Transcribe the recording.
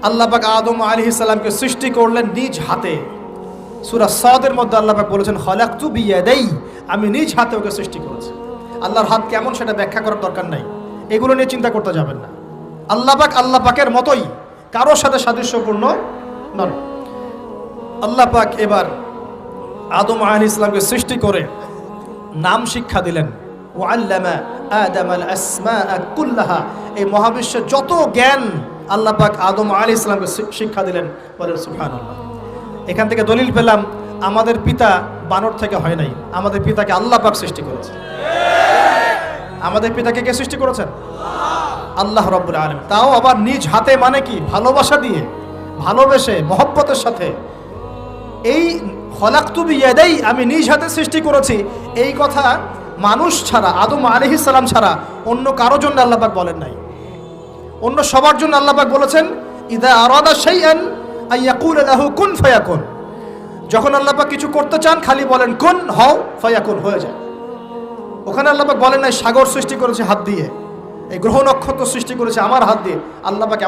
আল্লাহ পাক আদম আলাইহিস সালামকে সৃষ্টি করলেন নিজ হাতে। সূরা সাদের মধ্যে আল্লাহ পাক বলেছেন খলাকতু বিয়াদাই, আমি নিজ হাতে ওকে সৃষ্টি করেছি। আল্লাহর হাত কেমন সেটা ব্যাখ্যা করার দরকার নাই, এগুলো নিয়ে চিন্তা করতে যাবেন না। আল্লাহ পাকের মতোই, কারোর সাথে সাদৃশ্যপূর্ণ নন। আল্লাহ পাক এবার আদম আলাইহিস সালামকে সৃষ্টি করে নাম শিক্ষা দিলেন। ওয়াল্লামা আদামাল আসমাআ কুল্লাহা, এই মহাবিশ্বের যত জ্ঞান আল্লাহ পাক আদম আলাইহিস সালামকে শিক্ষা দিলেন। বলেন সুবহানাল্লাহ। এখান থেকে দলিল পেলাম আমাদের পিতা বানর থেকে হয় নাই, আমাদের পিতাকে আল্লাহ পাক সৃষ্টি করেছে। আমাদের পিতাকে কে সৃষ্টি করেছেন? আল্লাহ রাব্বুল আলামিন। তাও আবার নিজ হাতে, মানে কি? ভালোবাসা দিয়ে, ভালোবেসে, মহব্বতের সাথে। এই খলাকতু বিয়াদাই, আমি নিজ হাতে সৃষ্টি করেছি, এই কথা মানুষ ছাড়া, আদম আলাইহিস সালাম ছাড়া অন্য কারো জন্য আল্লাহ পাক বলেন নাই। অন্য সবার জন্য আল্লাহ পাক বলেছেন ইযা আরাদা শাইআন আইয়াকুল লাহু কুন ফায়াকুন। যখন আল্লাহ পাক কিছু করতে চান খালি বলেন কুন, হও, ফায়াকুন, হয়ে যায়। ওখানে আল্লাহ পাক বলেন নাই সাগর সৃষ্টি করেছে হাত দিয়ে, এই গ্রহ নক্ষত্র সৃষ্টি করেছে আমার হাত দিয়ে। আল্লাহ পাক